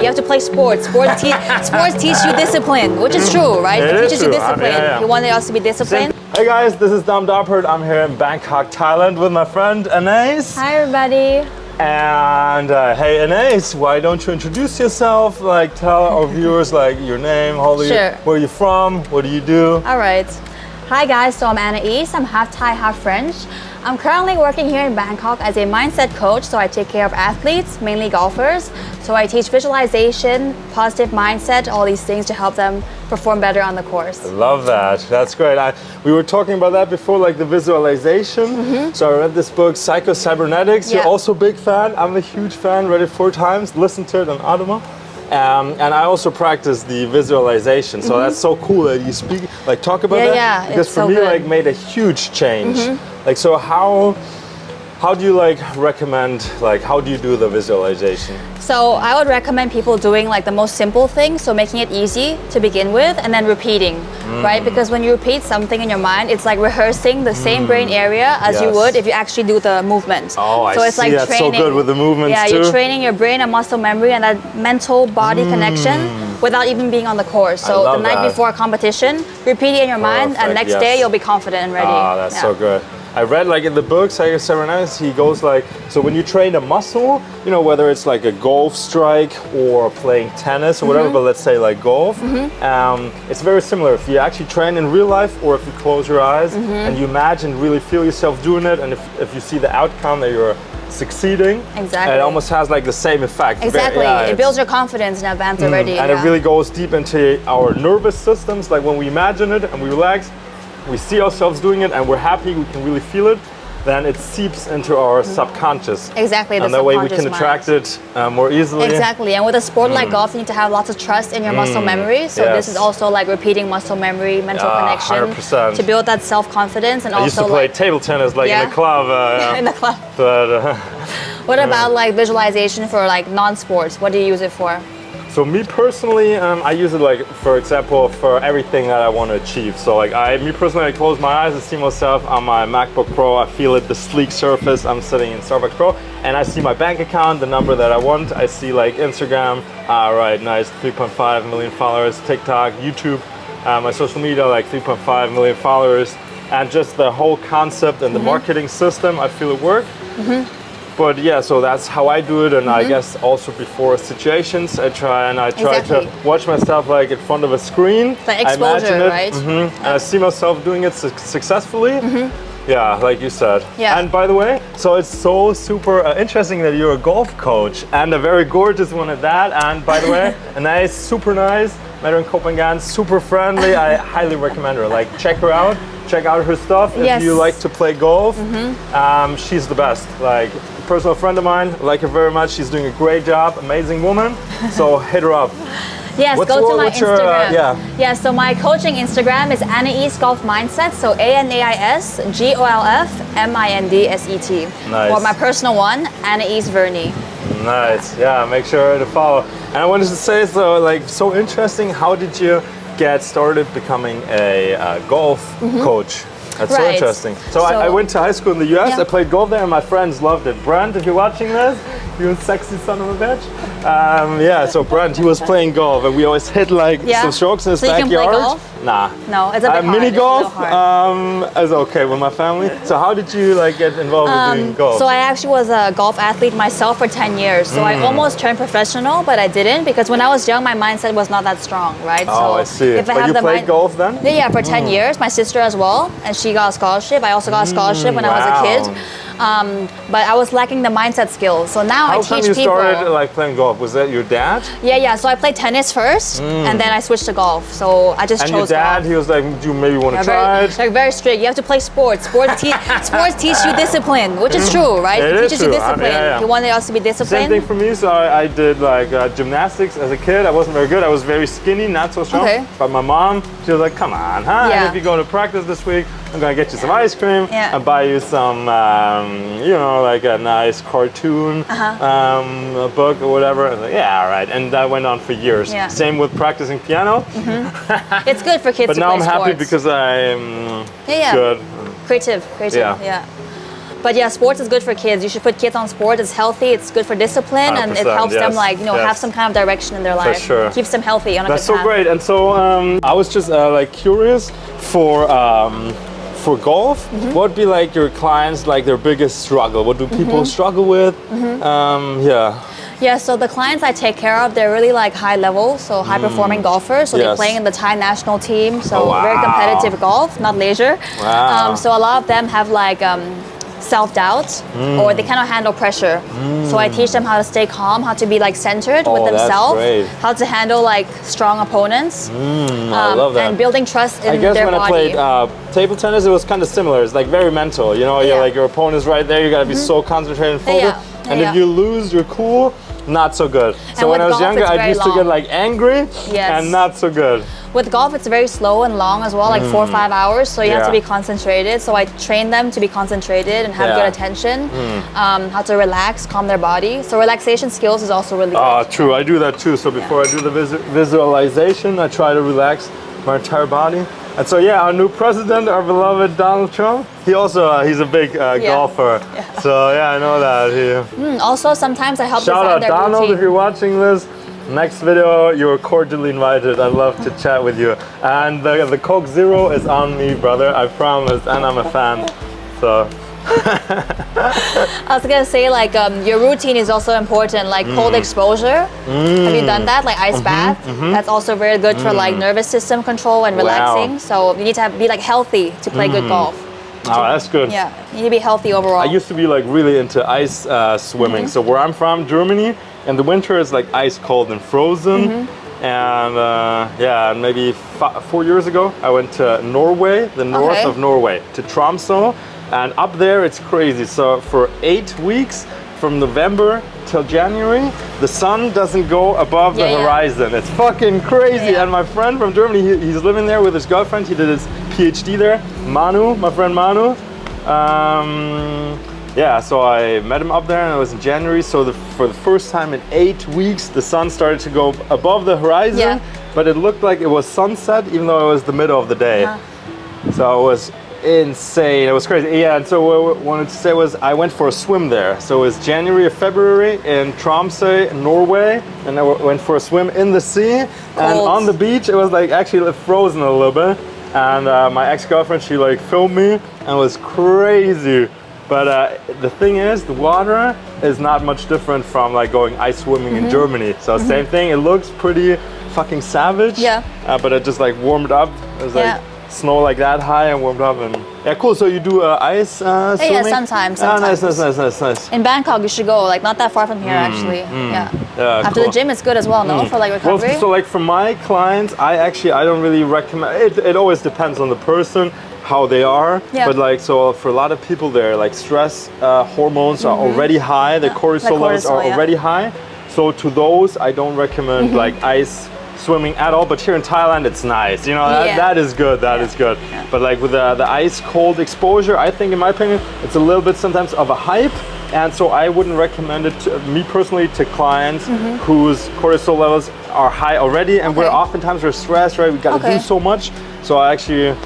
You have to play sports. Sports teach you discipline, which is true, right? It teaches you discipline. You want us to be disciplined. Hey guys, this is Dam Darpert. I'm here in Bangkok, Thailand with my friend Anais. Hi everybody. And hey Anais, why don't you introduce yourself? Like tell our viewers like your name, how old are you, where are you from, what do you do? All right. Hi guys, so I'm Anais. I'm half Thai, half French. I'm currently working here in Bangkok as a mindset coach, so I take care of athletes, mainly golfers. So I teach visualization, positive mindset, all these things to help them perform better on the course. I love that. That's great. We were talking about that before, like the visualization. So I read this book, Psycho-Cybernetics. You're also a big fan. I'm a huge fan. Read it 4 times. Listened to it on Audible. And I also practice the visualization. So that's so cool that you speak, like talk about that. Yeah, because it's for so me, good. like made a huge change. Like, so how do you like recommend, like how do you do the visualization? So I would recommend people doing like the most simple things, so making it easy to begin with and then repeating, right? Because when you repeat something in your mind, it's like rehearsing the same brain area as you would if you actually do the movement. Oh, I so it's see. like That's training, so good with the movements too. You're training your brain and muscle memory and that mental body connection without even being on the course. So the night before a competition, repeat it in your mind and next day you'll be confident and ready. Ah, that's so good. I read like in the book, Psycho-Cybernetics, he goes like, so when you train a muscle, you know, whether it's like a golf strike or playing tennis or whatever, but let's say like golf, it's very similar. If you actually train in real life or if you close your eyes and you imagine, really feel yourself doing it, and if you see the outcome that you're succeeding, it almost has like the same effect. Exactly, it builds your confidence in advance already. And it really goes deep into our nervous systems, like when we imagine it and we relax, we see ourselves doing it and we're happy, we can really feel it, then it seeps into our subconscious. Exactly, and that way we can attract it more easily. Exactly, and with a sport like golf, you need to have lots of trust in your muscle memory. So this is also like repeating muscle memory, mental connection 100%. to build that self-confidence. And I used to play table tennis like in the club. In the club. But, what about like visualization for like non-sports? What do you use it for? So me personally, I use it like, for example, for everything that I want to achieve. So like me personally, I close my eyes and see myself on my MacBook Pro. I feel it, the sleek surface. I'm sitting in Starbucks Pro and I see my bank account, the number that I want. I see like Instagram, right, nice, 3.5 million followers, TikTok, YouTube, my social media, like 3.5 million followers. And just the whole concept and the marketing system, I feel it work. But yeah, so that's how I do it, and I guess also before situations, I try to watch myself like in front of a screen. The exposure, right? And I see myself doing it successfully. Yeah, like you said. Yeah. And by the way, so it's so super interesting that you're a golf coach and a very gorgeous one at that. And by the way, Anais, super nice. Met her in Koh Phangan, super friendly. I highly recommend her. Like, check her out. Check out her stuff if you like to play golf. She's the best. Like, personal friend of mine, like her very much. She's doing a great job, amazing woman. So hit her up. Yes, go to my Instagram. So my coaching Instagram is Anais Golf Mindset. So ANAIS-GOLF-MINDSET. Nice. Or my personal one, Anais Verney. Nice. Yeah, make sure to follow. And I wanted to say, so like, so interesting. How did you get started becoming a golf coach? That's so interesting. So I went to high school in the US. I played golf there and my friends loved it. Brent, if you're watching this, you sexy son of a bitch. So Brent, he was playing golf and we always hit like some strokes in his backyard. You can play golf? Nah. No, it's a bit hard. Mini golf is okay with my family. So how did you like get involved with doing golf? So I actually was a golf athlete myself for 10 years. So I almost turned professional, but I didn't because when I was young, my mindset was not that strong, right? Oh, I see. But you played golf then? Yeah, for 10 years. My sister as well, and she got a scholarship. I also got a scholarship when I was a kid. But I was lacking the mindset skills. So now I teach people. How come you started like playing golf? Was that your dad? Yeah. So I played tennis first, and then I switched to golf. So I just chose golf. And your dad, he was like, do you maybe want to try it? Like very strict. You have to play sports. Sports teach you discipline, which is true, right? It teaches you discipline. You want us to be disciplined. Same thing for me. So I did like gymnastics as a kid. I wasn't very good. I was very skinny, not so strong. But my mom, she was like, come on, huh? And if you go to practice this week, I'm gonna get you some ice cream and buy you some, like a nice cartoon book or whatever. I was like, yeah, all right. And that went on for years. Same with practicing piano. It's good for kids but to now play I'm happy because I'm good. Creative. Yeah. But yeah, sports is good for kids. You should put kids on sport. It's healthy. It's good for discipline, and it 100%, helps them yes, like have some kind of direction in their life. For sure. Keeps them healthy on a That's good so path. great. And so I was just like curious for golf. What would be like your clients like their biggest struggle? What do people struggle with? Yeah, so the clients I take care of, they're really like high level, so high performing golfers. So they're Yes. playing in the Thai national team, so Oh, wow. very competitive golf, not leisure. Wow. So a lot of them have like self-doubt or they cannot handle pressure. So I teach them how to stay calm, how to be like centered with that's themselves, great. how to handle like strong opponents, I love that. and building trust in I guess their when body. I played table tennis, it was kind of similar. It's like very mental. You know, you're Yeah. like your opponent's right there. You gotta be so concentrated and focused. Yeah. And Yeah. if you lose, you're cool. Not so good. So with when I was golf, younger, it's I very used to get long. like angry Yes. and not so good. With golf, it's very slow and long as well, like 4 or 5 hours. So you have to Yeah. be concentrated. So I train them to be concentrated and have Yeah. good attention, how to relax, calm their body. So relaxation skills is also really good. True. I do that too. So before I do the visualization, I try to relax my entire body. And so yeah, our new president, our beloved Donald Trump, he also he's a big golfer. Yeah. So yeah, I know that. Also, sometimes I help Shout design out their Donald routine. if you're watching this. Next video, you're cordially invited. I'd love to chat with you. And the Coke Zero is on me, brother. I promise. And I'm a fan. So I was gonna say like your routine is also important, like cold exposure. Have you done that? Like ice bath. That's also very good for like nervous system control and relaxing. So you need to be like healthy to play good golf. oh, that's good. Yeah, you need to be healthy overall. I used to be like really into ice swimming. So where I'm from, Germany, in the winter it's like ice cold and frozen. And yeah, maybe 4 years ago, I went to Norway, the north Okay. of Norway, to Tromsø. And up there it's crazy. So for 8 weeks, from November till January, the sun doesn't go above the Yeah, yeah. horizon. It's fucking crazy. Yeah. And my friend from Germany, he's living there with his girlfriend. He did his PhD there. Manu, my friend Manu. Yeah, so I met him up there, and it was in January. So for the first time in 8 weeks, the sun started to go above the horizon, Yeah. but it looked like it was sunset, even though it was the middle of the day. So it was insane. It was crazy. Yeah, and so what I wanted to say was I went for a swim there. So it was January or February in Tromsø, Norway, and I went for a swim in the sea. And Cold. on the beach, it was like actually frozen a little bit. And my ex-girlfriend, she like filmed me, and it was crazy. But the thing is, the water is not much different from like going ice swimming in Germany. So same thing. It looks pretty fucking savage. Yeah. But it just like warmed up. It was like snow like that high and warmed up, and yeah, cool. So you do ice swimming? Yeah, sometimes. Ah, nice. In Bangkok, you should go. Like not that far from here, actually. Yeah. After cool. the gym, it's good as well, no? For like recovery. Well, so like for my clients, I don't really recommend. It always depends on the person, how they are. Yeah. But like, so for a lot of people, their like stress hormones are already high. Their cortisol levels are already high. So to those, I don't recommend like ice swimming at all. But here in Thailand, it's nice. You know, that is good. That is good. Yeah. But like with the ice cold exposure, I think in my opinion, it's a little bit sometimes of a hype. And so I wouldn't recommend it to me personally to clients whose cortisol levels are high already, and we're oftentimes we're stressed, right? We got to do so much. So I actually,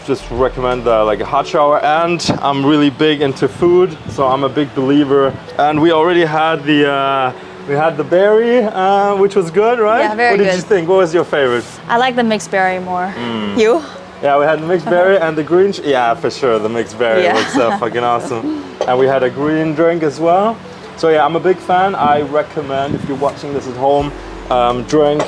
just recommend like a hot shower. And I'm really big into food, so I'm a big believer. And we already had the berry, which was good, right? Yeah, very What did good. you think? What was your favorite? I like the mixed berry more. You? Yeah, we had the mixed berry and the green. Yeah, for sure, the mixed berry was fucking awesome. And we had a green drink as well. So yeah, I'm a big fan. I recommend, if you're watching this at home, drink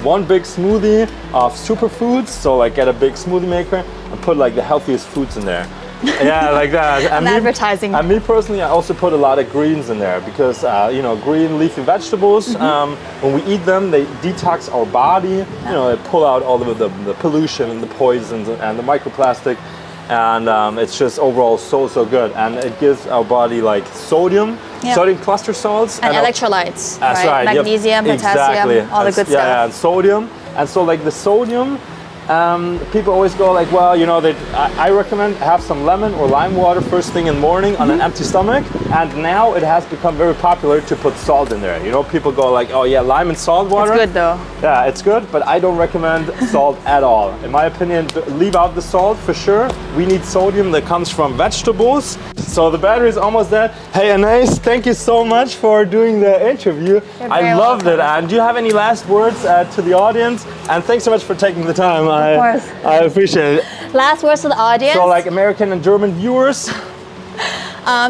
one big smoothie of superfoods. So like get a big smoothie maker and put like the healthiest foods in there. Yeah, like that. I'm advertising. And me personally, I also put a lot of greens in there because, green leafy vegetables, when we eat them, they detox our body. You know, they pull out all of the pollution and the poisons and the microplastic. And it's just overall so good. And it gives our body like sodium cluster salts. And electrolytes. That's right. Magnesium, potassium, all the good stuff. Yeah, and sodium. And so like the sodium People always go like, well, you know, I recommend have some lemon or lime water first thing in the morning on an empty stomach. And now it has become very popular to put salt in there. You know, people go like, oh yeah, lime and salt water. It's good though. Yeah, it's good, but I don't recommend salt at all. In my opinion, leave out the salt for sure. We need sodium that comes from vegetables. So the battery is almost dead. Hey, Anais, thank you so much for doing the interview. I loved it. And do you have any last words to the audience? And thanks so much for taking the time. Of course. I appreciate it. Last words to the audience. So like American and German viewers.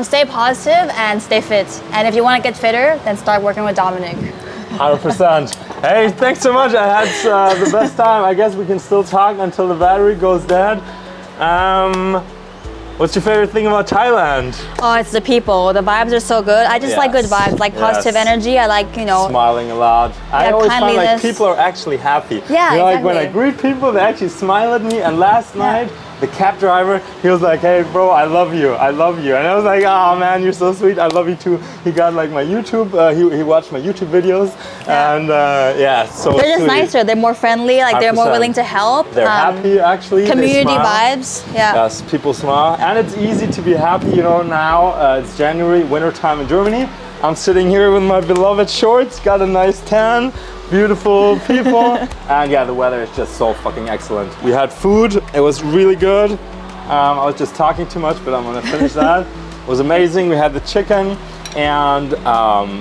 Stay positive and stay fit. And if you want to get fitter, then start working with Dominic. 100%. Hey, thanks so much. I had the best time. I guess we can still talk until the battery goes dead. What's your favorite thing about Thailand? Oh, it's the people. The vibes are so good. I just like good vibes, like positive energy. I like, you know, smiling a lot. I always find like people are actually happy. Yeah, you know, exactly. Like when I greet people, they actually smile at me. And last night, the cab driver, he was like, hey bro, I love you, I love you. And I was like, oh man, you're so sweet, I love you too. He got like my YouTube, he watched my YouTube videos. And so they're just sweet. Nicer, they're more friendly, like 100%. They're more willing to help. They're happy actually. Community vibes, Yes, people smile. And it's easy to be happy, you know, now it's January, winter time in Germany. I'm sitting here with my beloved shorts, got a nice tan. Beautiful people. And yeah, the weather is just so fucking excellent. We had food, it was really good. I was just talking too much, but I'm gonna finish that. It was amazing. We had the chicken and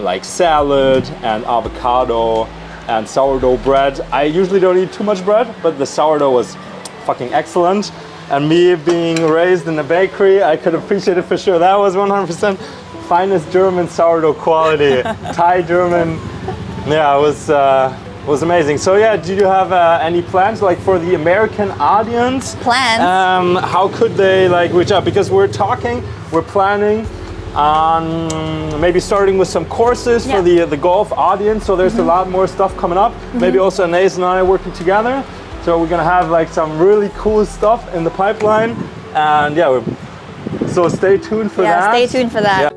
like salad and avocado and sourdough bread. I usually don't eat too much bread, but the sourdough was fucking excellent. And me being raised in a bakery, I could appreciate it for sure. That was 100% finest German sourdough quality. Thai, German. Yeah, it was amazing. So yeah, did you have any plans like for the American audience? Plans? How could they like reach out? Because we're planning on maybe starting with some courses for the golf audience. So there's a lot more stuff coming up. Maybe also Anais and I are working together. So we're gonna have like some really cool stuff in the pipeline. And yeah, so stay tuned for that. Yeah, stay tuned for that.